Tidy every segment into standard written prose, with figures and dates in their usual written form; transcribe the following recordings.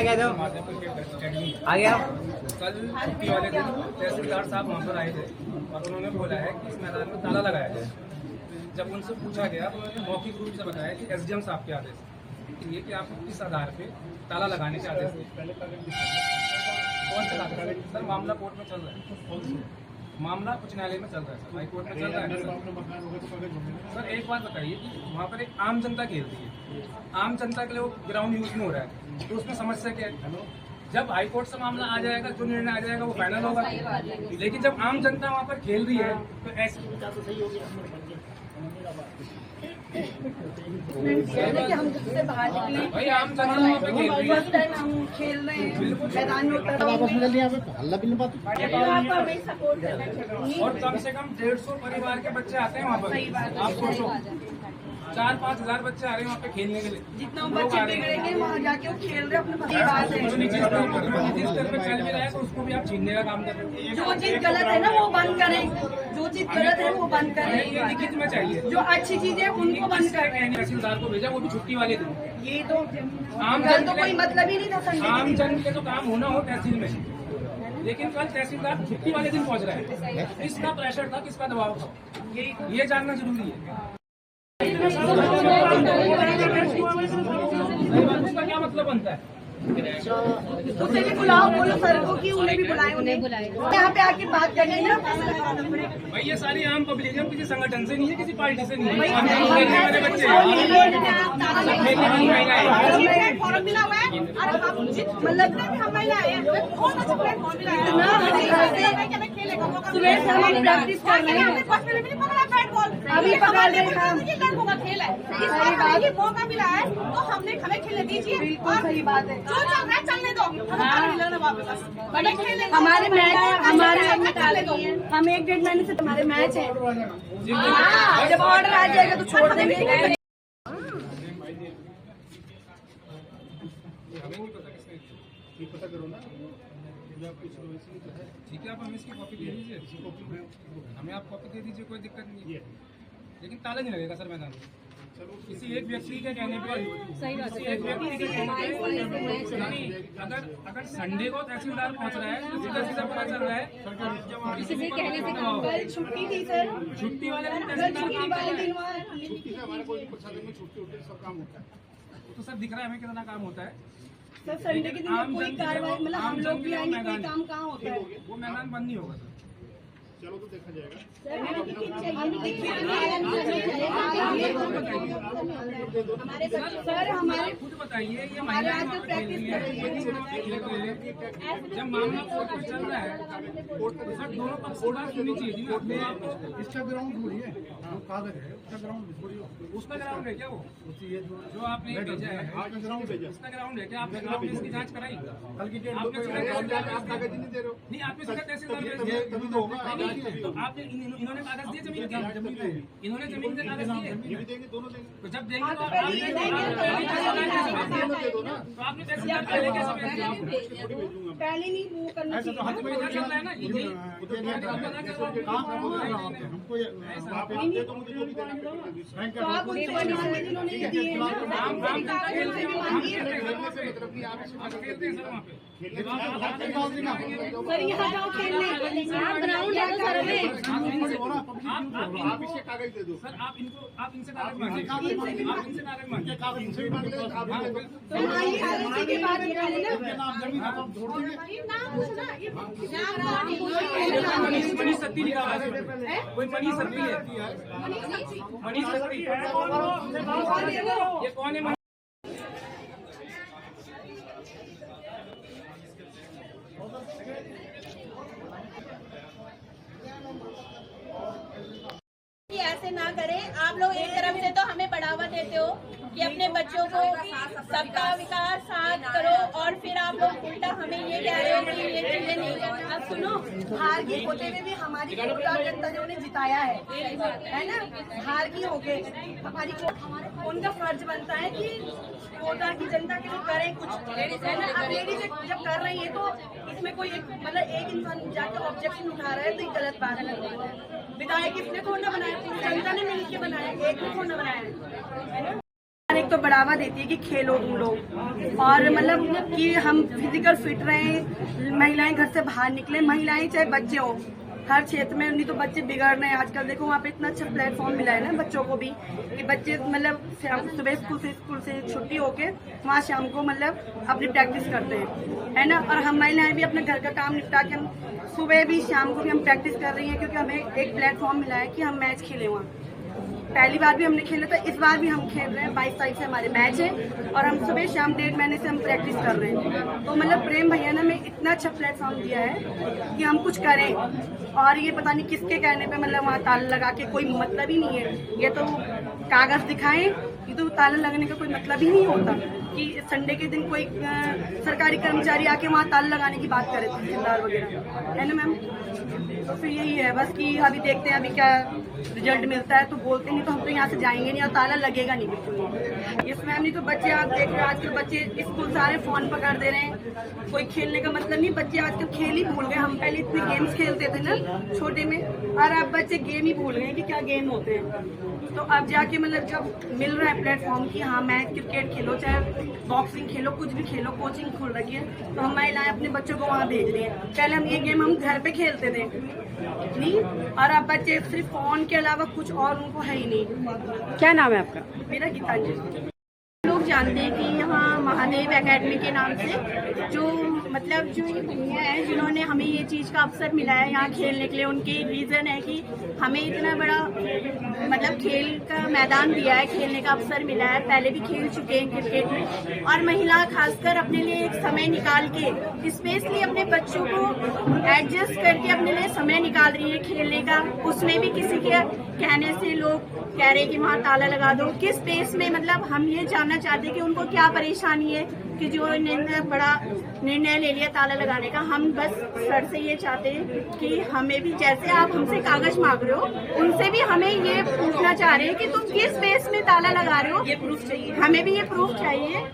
गया जो आ गया। कल छुट्टी वाले दिन तहसीलदार साहब वहाँ पर आए थे और उन्होंने बोला है कि इस मैदान में ताला लगाया जाए। जब उनसे पूछा गया तो उन्होंने मौखिक रूप से बताया कि एसडीएम साहब के आदेश ये कि आप किस आधार पे ताला लगाने के आदेश कौन से कागज सर? मामला कोर्ट में चल रहा है, मामला उच्च न्यायालय में चल रहा है सर, हाई कोर्ट में चल रहा है सर। एक बात बताइए कि वहाँ पर एक आम जनता खेल रही है, आम जनता के लिए वो ग्राउंड यूज में हो रहा है, तो उसमें समस्या क्या है? जब हाई कोर्ट से मामला आ जाएगा, जो निर्णय आ जाएगा वो फाइनल होगा। लेकिन जब आम जनता वहाँ पर खेल रही है तो ऐसे हम से बाहर निकले भाई आम जनता वहाँ पे खेल रही है, फर्स्ट टाइम हम खेल रहे हैं मैदान में सपोर्ट करना चाहिए। और कम से कम 150 परिवार के बच्चे आते हैं वहाँ पर। आप सोचो 4-5 हजार बच्चे आ रहे हैं वहाँ पे खेलने के लिए। जितना बच्चे बिगड़ेंगे वहाँ जाके वो खेल रहे अपने सही बात है। जो निजी स्तर पे चल भी रहा है तो उसको भी आप छीनने का काम कर रहे हैं। जो चीज गलत है ना वो बंद करें, जो चीज गलत है वो बंद करें, ये लिखित में चाहिए। जो अच्छी चीज है उनको बंद करें। तहसीलदार को भेजा, वो भी छुट्टी वाले दिन। ये तो आम कल तो कोई मतलब ही नहीं था संडे आम जन के तो काम होना हो तहसील में, लेकिन कल तहसीलदार छुट्टी वाले दिन पहुँच रहा है। किसका प्रेशर था, किसका दबाव था, ये जानना जरूरी है। उसका क्या मतलब बनता है? उसे भी बुलाओ, बोलो सर को कि उन्हें भी बुलाए, उन्हें यहाँ पे आके बात करनी है ना। भाई ये सारी आम पब्लिक है, किसी संगठन से नहीं है, किसी पार्टी से नहीं है। फॉर्म मिला हुआ है मतलब हम महिला है सुबह से हम प्रैक्टिस कर रहे हैं, अभी पकड़ रहे हैं। लड़कों का खेल है, इस बार ये मौका मिला है तो हमने हमें खेलने दीजिए। बिल्कुल सही बात है, जो चल रहा है चलने दो, हमारे मैच हम 1-1.5 महीने से तुम्हारे मैच है। जब ऑर्डर आ जाएगा तो छोड़ देंगे। हमें नहीं पता किसने, ये पता करो ना। ठीक है, आप हमें इसकी कॉपी दे दीजिए, हमें आप कॉपी दे दीजिए, कोई दिक्कत नहीं है। लेकिन ताला नहीं लगेगा सर मैदान में। किसी एक व्यक्ति के कहने पर, सही बात है, एक व्यक्ति के कहने पर अगर संडे को तहसीलदार पहुंच रहा है तो सीधा पता चल रहा है किसी के कहने से काम। छुट्टी थी सर, छुट्टी वाले दिन छुट्टी वाले दिन हमारे कोई प्रशासन में छुट्टी होती है, सब काम होता है। तो सब दिख रहा है हमें कितना काम होता है। सर संडे के दिन कोई कार्रवाई मतलब हम लोग भी आएंगे, कोई काम कहाँ होता है? वो मैदान बंद नहीं होगा सर। चलो तो देखा जाएगा। सर हमारे खुद बताइए, ये महिला प्रैक्टिस कर रही है। जब मामला कोर्ट में चल रहा है तो सर दोनों पक्ष की बात सुननी चाहिए थी ना। इसका ग्राउंड थोड़ी है, जो कागज है उसका ग्राउंड थोड़ी है। उसका ग्राउंड है क्या वो जो आपने भेजा है? ग्राउंड भेजा, उसका ग्राउंड है क्या? आपने इसकी जांच कराई? कल की डेट आपने आप कागज नहीं दे रहे हो। नहीं, आपने सीधा तहसीलदार तभी तो होगा। तो आपने इन्होंने कागज दिए जमीन के? इन्होंने जमीन के कागज दिए? ये भी देंगे, दोनों देंगे। तो जब देंगे तो आपने तहसीलदार पहले कैसे भेजेंगे? पहले नहीं वो करना चाहिए। हाथ में इधर चल रहा है ना, हमको तो आप उनसे मांगिए जिन्होंने ये दिए हैं ना। सर यहाँ जाओ खेलने, आप ग्राउंड है सर में। आप इसके कागज दे दो। सर आप इनसे कागज मांगिए, आप इनसे कागज मांगिए। इसी के बाद निकाले ना। मनीष सत्ती लिखा हुआ है, कोई मनीष सत्ती है, मनीष सत्ती ये कौन है? ऐसे ना करें आप लोग। एक तरफ से तो हमें बढ़ावा देते हो कि अपने बच्चों को सबका विकास साथ करो, और फिर आप लोग उल्टा हमें ये कह रहे हो कि ये चीजें नहीं करना। अब सुनो, हार की होते हुए भी हमारी जनता ने उन्हें जिताया है ना। हार की होके हमारी उनका फर्ज बनता है कि कोटा की जनता के लिए करें कुछ, है ना। अब लेडीज जब कर रही है तो इसमें कोई मतलब एक इंसान जाके ऑब्जेक्शन उठा रहा है तो ये गलत बात है। विधायक इसने थोड़ा बनाया, जनता ने मिलकर बनाया, एक ने थोड़ा बनाया है ना। एक तो बढ़ावा देती है कि खेलो तुम लोग, और मतलब कि हम फिजिकल फिट रहें, महिलाएं घर से बाहर निकले, महिलाएं चाहे बच्चे हो, हर क्षेत्र में। नहीं तो बच्चे बिगड़ रहे हैं आजकल, देखो वहाँ पे इतना अच्छा प्लेटफॉर्म मिला है ना बच्चों को भी, कि बच्चे मतलब सुबह स्कूल से छुट्टी होके वहाँ शाम को मतलब अपनी प्रैक्टिस करते हैं, है ना। और हम महिलाएं भी अपने घर का काम निपटा के हम सुबह भी शाम को भी हम प्रैक्टिस कर रही हैं, क्योंकि हमें एक प्लेटफॉर्म मिला है कि हम मैच खेलें वहाँ। पहली बार भी हमने खेला था, इस बार भी हम खेल रहे हैं। 22 तारीख से हमारे मैच है और हम सुबह शाम 1.5 महीने से हम प्रैक्टिस कर रहे हैं। तो मतलब प्रेम भैया ने हमें इतना अच्छा प्लेटफॉर्म दिया है कि हम कुछ करें, और ये पता नहीं किसके कहने पे मतलब वहाँ ताला लगा के कोई मतलब ही नहीं है। ये तो कागज दिखाएं, ये तो ताला लगने का कोई मतलब ही नहीं होता कि संडे के दिन कोई सरकारी कर्मचारी आके वहाँ ताला लगाने की बात करे, तहसीलदार वगैरह, है ना मैम। तो फिर यही है बस कि अभी देखते हैं अभी क्या रिजल्ट मिलता है, तो बोलते नहीं तो हम तो यहाँ से जाएंगे नहीं और ताला लगेगा नहीं बिल्कुल। इस मैम नहीं तो बच्चे आप देख रहे हो आजकल बच्चे स्कूल सारे फोन पकड़ दे रहे हैं, कोई खेलने का मतलब नहीं। बच्चे आजकल खेल ही भूल गए। हम पहले इतने गेम्स खेलते थे ना छोटे में, और अब बच्चे गेम ही भूल गए कि क्या गेम होते हैं। तो अब जाके मतलब जब मिल रहा है प्लेटफॉर्म कि हाँ मैच क्रिकेट खेलो, चाहे बॉक्सिंग खेलो, कुछ भी खेलो, कोचिंग खुल रही है, तो हम महिलाएं अपने बच्चों को वहाँ भेज रही हैं। पहले हम ये गेम हम घर पे खेलते थे नहीं, और अब बच्चे सिर्फ फोन के अलावा कुछ और उनको है ही नहीं। क्या नाम है आपका? मेरा गीतांजलि। लोग जानते हैं कि यहाँ महादेव एकेडमी के नाम से जो मतलब जो ये भैया है जिन्होंने हमें ये चीज़ का अवसर मिला है यहाँ खेलने के लिए, उनके रीज़न है कि हमें इतना बड़ा मतलब खेल का मैदान दिया है, खेलने का अवसर मिला है। पहले भी खेल चुके हैं क्रिकेट में, और महिला खासकर अपने लिए एक समय निकाल के स्पेशली अपने बच्चों को एडजस्ट करके अपने लिए समय निकाल रही है खेलने का। उसमें भी किसी के कहने से लोग कह रहे हैं कि वहाँ ताला लगा दो, किस स्पेस में, मतलब हम ये जानना चाहते हैं कि उनको क्या परेशानी है कि जो इन्होंने बड़ा निर्णय ले लिया ताला लगाने का। हम बस सर से ये चाहते हैं कि हमें भी, जैसे आप हमसे कागज मांग रहे हो, उनसे भी हमें ये पूछना चाह रहे हैं कि तुम किस बेस में ताला लगा रहे हो, ये प्रूफ चाहिए, हमें भी ये प्रूफ चाहिए।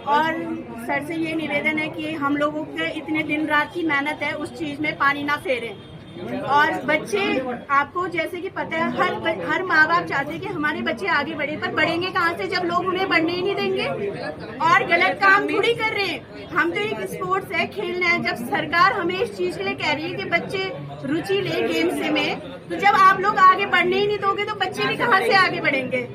और सर से ये निवेदन है कि हम लोगों के इतने दिन रात की मेहनत है, उस चीज में पानी ना फेरें। और बच्चे, आपको जैसे कि पता है हर माँ बाप चाहते हैं कि हमारे बच्चे आगे बढ़े, पर बढ़ेंगे कहाँ से जब लोग उन्हें बढ़ने ही नहीं देंगे और गलत काम थोड़ी कर रहे हैं। हम तो एक स्पोर्ट्स है, खेलना है। जब सरकार हमें इस चीज के लिए कह रही है कि बच्चे रुचि ले गेम्स में, तो जब आप लोग आगे बढ़ने ही नहीं दोगे तो बच्चे भी कहाँ से आगे बढ़ेंगे।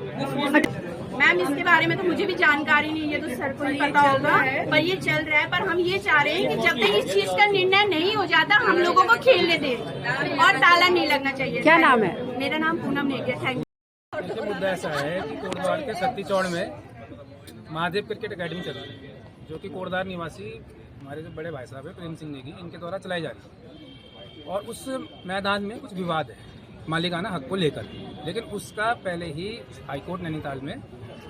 मैम इसके बारे में तो मुझे भी जानकारी नहीं है, तो सर को ही पता होगा, पर ये चल रहा है। पर हम ये चाह रहे हैं कि जब तक इस चीज का निर्णय नहीं हो जाता हम लोगों को खेलने दें और ताला नहीं लगना चाहिए। क्या नाम है? मेरा नाम पूनम नेगिया। Thank you. मुद्दा ऐसा है कि कोटद्वार के सत्ती चौड़ में महादेव क्रिकेट एकेडमी चल रही है, जो कि कोटद्वार निवासी हमारे जो बड़े भाई साहब है प्रेम सिंह नेगी, इनके द्वारा चलाई जा रही है। और उस मैदान में कुछ विवाद है मालिकाना हक को लेकर, लेकिन उसका पहले ही हाईकोर्ट नैनीताल में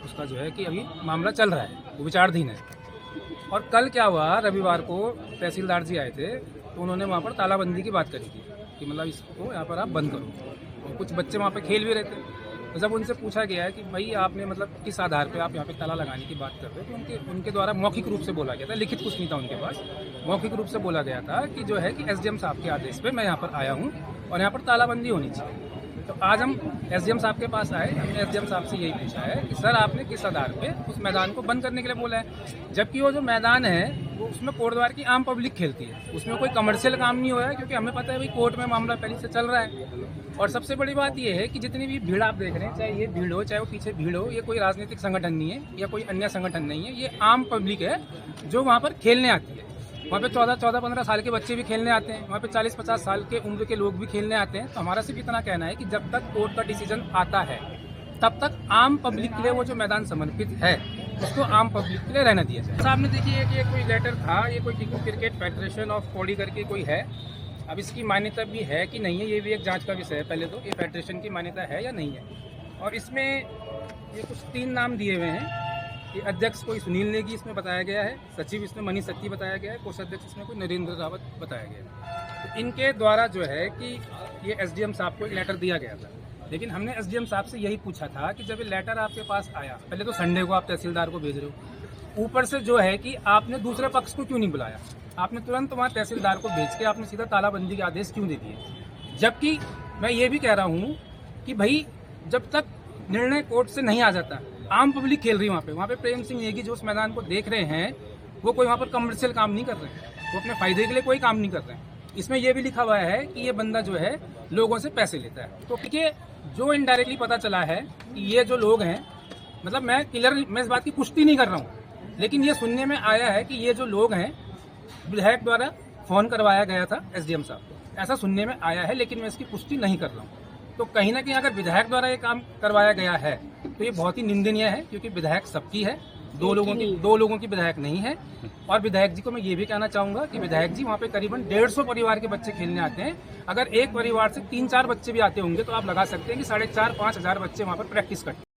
उसका जो है कि अभी मामला चल रहा है, वो विचाराधीन है। और कल क्या हुआ, रविवार को तहसीलदार जी आए थे, तो उन्होंने वहाँ पर तालाबंदी की बात करी थी कि मतलब इसको यहाँ पर आप बंद करो। और कुछ बच्चे वहाँ पे खेल भी रहे थे, तो जब उनसे पूछा गया है कि भाई आपने मतलब किस आधार पे आप यहाँ पे ताला लगाने की बात कर रहे हो, तो उनके द्वारा मौखिक रूप से बोला गया था, लिखित कुछ नहीं था उनके पास, मौखिक रूप से बोला गया था कि जो है कि एसडीएम साहब के आदेश पे मैं यहाँ पर आया हूँ और यहाँ पर तालाबंदी होनी चाहिए। तो आज हम एसडीएम साहब के पास आए, हमने एसडीएम साहब से यही पूछा है कि सर आपने किस आधार पे उस मैदान को बंद करने के लिए बोला है, जबकि वो जो मैदान है वो उसमें कोटद्वार की आम पब्लिक खेलती है, उसमें कोई कमर्शियल काम नहीं हो रहा है, क्योंकि हमें पता है भाई कोर्ट में मामला पहले से चल रहा है। और सबसे बड़ी बात ये है कि जितनी भी भीड़ आप देख रहे हैं, चाहे ये भीड़ हो चाहे वो पीछे भीड़ हो, ये कोई राजनीतिक संगठन नहीं है या कोई अन्य संगठन नहीं है, ये आम पब्लिक है जो वहाँ पर खेलने आती है। वहाँ पे 14-15 साल के बच्चे भी खेलने आते हैं, वहाँ पे 40-50 साल के उम्र के लोग भी खेलने आते हैं। तो हमारा सिर्फ इतना कहना है कि जब तक कोर्ट का डिसीजन आता है तब तक आम पब्लिक के लिए वो जो मैदान समर्पित है उसको आम पब्लिक के लिए रहना दिया जाए। सामने देखिए कि ये कोई लेटर था, ये कोई क्रिकेट फेडरेशन ऑफ पौड़ी करके कोई है, अब इसकी मान्यता भी है कि नहीं है, ये भी एक जांच का विषय है। पहले तो ये फेडरेशन की मान्यता है या नहीं है। और इसमें ये कुछ 3 नाम दिए हुए हैं, ये अध्यक्ष कोई सुनील नेगी इसमें बताया गया है, सचिव इसमें मनीष सत्ती बताया गया है, कोषाध्यक्ष इसमें कोई नरेंद्र रावत बताया गया है। तो इनके द्वारा जो है कि ये एसडीएम साहब को एक लेटर दिया गया था, लेकिन हमने एसडीएम साहब से यही पूछा था कि जब ये लेटर आपके पास आया, पहले तो संडे को आप तहसीलदार को भेज रहे हो, ऊपर से जो है कि आपने दूसरे पक्ष को क्यों नहीं बुलाया, आपने तुरंत वहाँ तहसीलदार को भेज के आपने सीधा तालाबंदी के आदेश क्यों दे दिए। जबकि मैं ये भी कह रहा हूँ कि भाई जब तक निर्णय कोर्ट से नहीं आ जाता, आम पब्लिक खेल रही है वहाँ पे प्रेम सिंह नेगी जो उस मैदान को देख रहे हैं वो कोई वहाँ पर कमर्शियल काम नहीं कर रहे हैं, वो अपने फायदे के लिए कोई काम नहीं कर रहे हैं। इसमें यह भी लिखा हुआ है कि ये बंदा जो है लोगों से पैसे लेता है। तो देखिए जो इनडायरेक्टली पता चला है कि ये जो लोग हैं, मतलब मैं इस बात की पुष्टि नहीं कर रहा हूँ, लेकिन ये सुनने में आया है कि ये जो लोग हैं विधायक द्वारा फोन करवाया गया था एसडीएम साहब को, ऐसा सुनने में आया है, लेकिन मैं इसकी पुष्टि नहीं कर रहा हूँ। तो कहीं ना कहीं अगर विधायक द्वारा ये काम करवाया गया है तो ये बहुत ही निंदनीय है, क्योंकि विधायक सबकी है, दो लोगों की विधायक नहीं है। और विधायक जी को मैं ये भी कहना चाहूंगा कि विधायक जी वहाँ पे करीबन 150 परिवार के बच्चे खेलने आते हैं। अगर एक परिवार से 3-4 बच्चे भी आते होंगे तो आप लगा सकते हैं कि 4,500-5,000 बच्चे वहाँ पर प्रैक्टिस करते हैं।